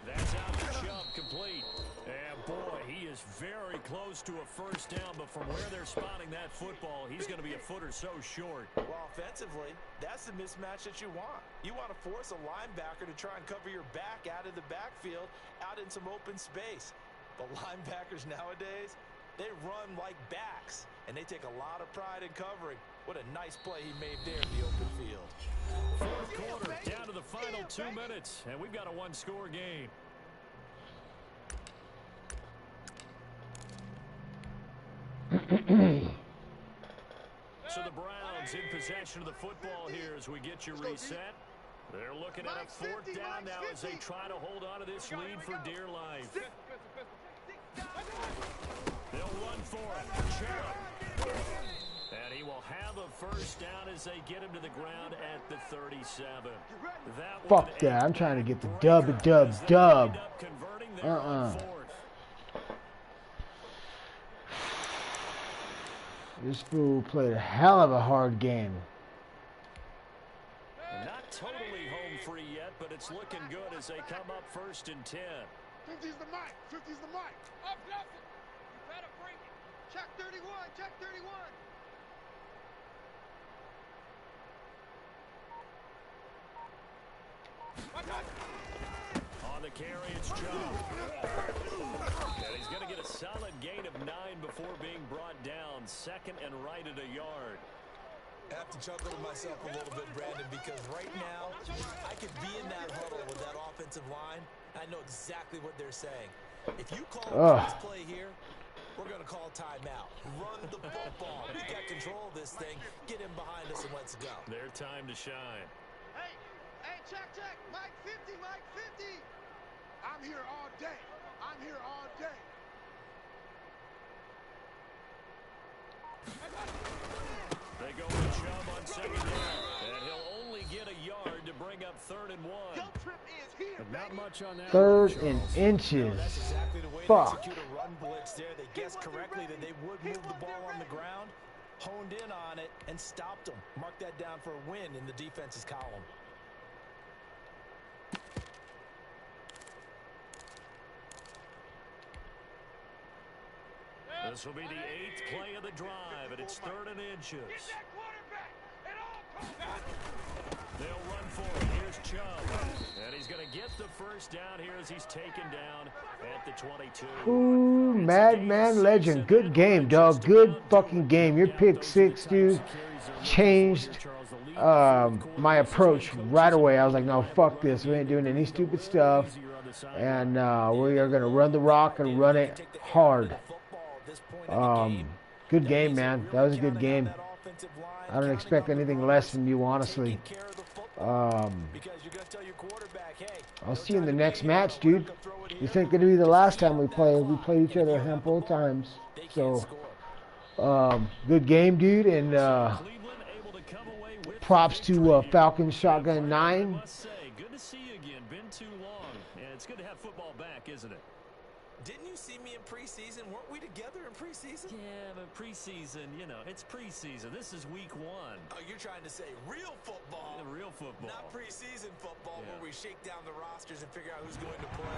That's out to Chubb, complete. And boy, he is very close to a first down, but from where they're spotting that football, he's going to be a foot or so short. Well, offensively, that's the mismatch that you want. You want to force a linebacker to try and cover your back out of the backfield, out in some open space. But linebackers nowadays, they run like backs, and they take a lot of pride in covering. What a nice play he made there in the open field. Fourth quarter, down to the final 2 minutes, and we've got a one-score game. So the Browns in possession of the football here as we get you reset. They're looking at a 4th down now as they try to hold on to this lead for dear life. They'll run for it. Cherub. And he will have a first down as they get him to the ground at the 37. Fuck that. I'm trying to get the dub. This fool played a hell of a hard game. Not totally home free yet, but it's looking good as they come up 1st and 10. 50's the mic. 50's the mic. Up nothing. You better bring it. Check 31. Check 31. On the carry, it's Chubb. And he's going to get a solid gain of 9 before being brought down. 2nd and right at a yard. I have to chuckle to myself a little bit, Brandon, because right now I could be in that huddle with that offensive line. I know exactly what they're saying. If you call this play here, we're going to call timeout. Run the football. We got control of this thing. Get him behind us and let's go. Their time to shine. Hey, check. Mike 50, Mike 50. I'm here all day. I'm here all day. They go with Chubb on 2nd down, and he'll only get a yard to bring up 3rd and 1. Your trip is here, Not much on that. 3rd and inches. That's exactly the way Fuck. to execute a run blitz there. They guessed correctly that they would move the ball on the ground, honed in on it, and stopped them. Mark that down for a win in the defense's column. This will be the 8th play of the drive, and it's 3rd and inches. Get that quarterback at all costs. They'll run for it. Here's Chubb. And he's going to get the 1st down here as he's taken down at the 22. Ooh, Madmanlengend. Good game, dog. Good fucking game. Your pick 6, dude, changed my approach right away. I was like, no, fuck this. We ain't doing any stupid stuff. And we are going to run the rock and run it hard. Good game, man. That was a good game. I don't expect anything less from you, honestly. I'll see you in the next match, dude. This ain't gonna be the last time we play. We played each other a handful of times. So, good game, dude, and props to Falcon Shotgun 9. Good to see you again. Been too long. And it's good to have football back, isn't it? Didn't you see me in preseason? Weren't we together in preseason? Yeah, but preseason, you know, it's preseason. This is week 1. Oh, you're trying to say real football. The real football. Not preseason football where we shake down the rosters and figure out who's going to play.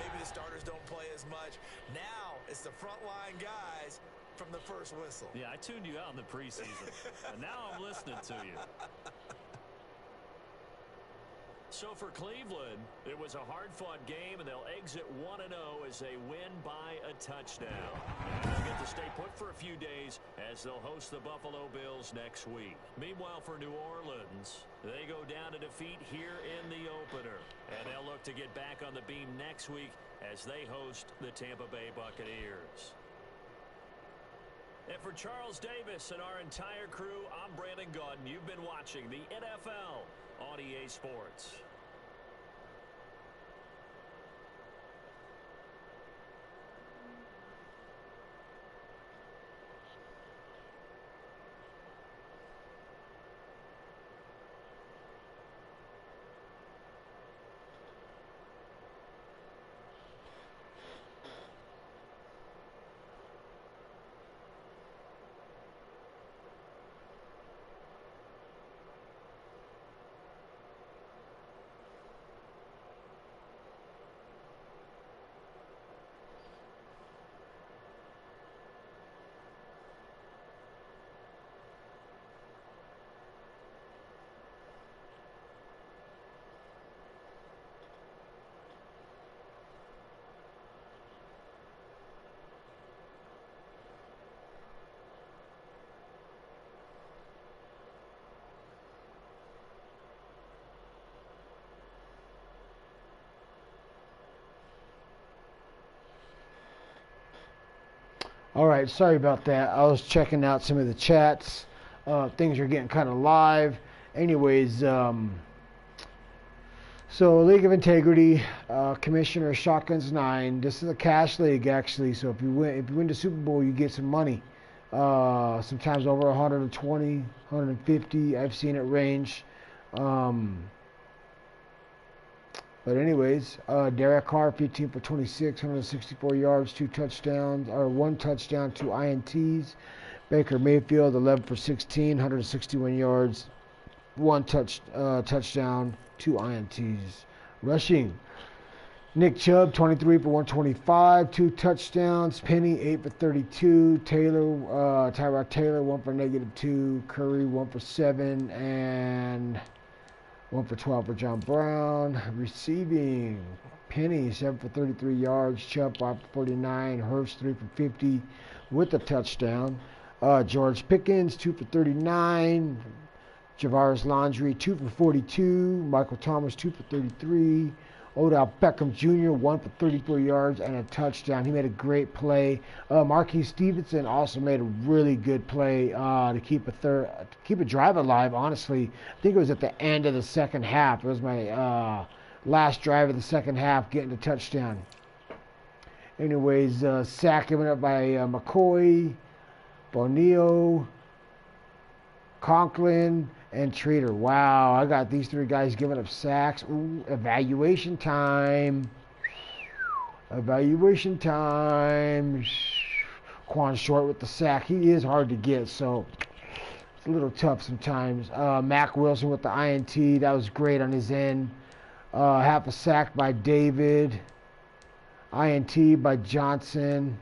Maybe the starters don't play as much. Now it's the frontline guys from the first whistle. Yeah, I tuned you out in the preseason. And now I'm listening to you. So for Cleveland, it was a hard-fought game, and they'll exit 1-0 as they win by a touchdown. And they'll get to stay put for a few days as they'll host the Buffalo Bills next week. Meanwhile, for New Orleans, they go down to defeat here in the opener. And they'll look to get back on the beam next week as they host the Tampa Bay Buccaneers. And for Charles Davis and our entire crew, I'm Brandon Gaudin. You've been watching the NFL on EA Sports. All right, sorry about that. I was checking out some of the chats. Things are getting kind of live. Anyways, so League of Integrity, Commissioner Shotguns 9. This is a cash league, actually. So if you win the Super Bowl, you get some money. Sometimes over 120, 150. I've seen it range. But anyways, Derek Carr, 15 for 26, 164 yards, 2 touchdowns, or 1 touchdown, 2 INTs. Baker Mayfield, 11 for 16, 161 yards, 1 touchdown, 2 INTs. Rushing, Nick Chubb, 23 for 125, 2 touchdowns. Penny, 8 for 32. Tyrod Taylor, 1 for -2. Curry, 1 for 7. And 1 for 12 for John Brown. Receiving, Penny, 7 for 33 yards. Chubb, 5 for 49. Hurst, 3 for 50 with a touchdown. George Pickens, 2 for 39. Javaris Landry, 2 for 42. Michael Thomas, 2 for 33. Odell Beckham Jr., 1 for 34 yards and a touchdown. He made a great play. Marquise Stevenson also made a really good play to keep a drive alive. Honestly, I think it was at the end of the second half. It was my last drive of the second half, getting a touchdown. Anyways, sack given up by McCoy, Bonillo, Conklin, and Trader. Wow, I got these 3 guys giving up sacks. Ooh, evaluation time. Evaluation time. Quan Short with the sack. He is hard to get, so it's a little tough sometimes. Mac Wilson with the INT. That was great on his end. Half a sack by David. INT by Johnson.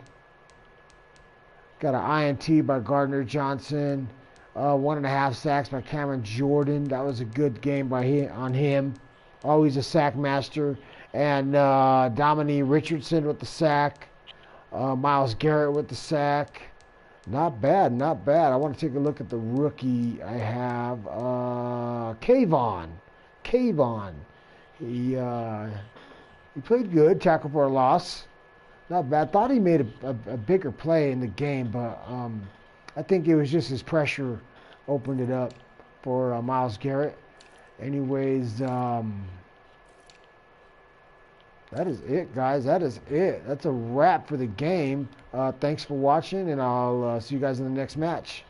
Got an INT by Gardner Johnson. 1.5 sacks by Cameron Jordan. That was a good game on him. Always a sack master. And Dominique Richardson with the sack. Myles Garrett with the sack. Not bad, not bad. I want to take a look at the rookie I have. Kayvon. He played good. Tackle for a loss. Not bad. Thought he made a bigger play in the game, but I think it was just his pressure opened it up for Myles Garrett. Anyways, that is it, guys. That is it. That's a wrap for the game. Thanks for watching, and I'll see you guys in the next match.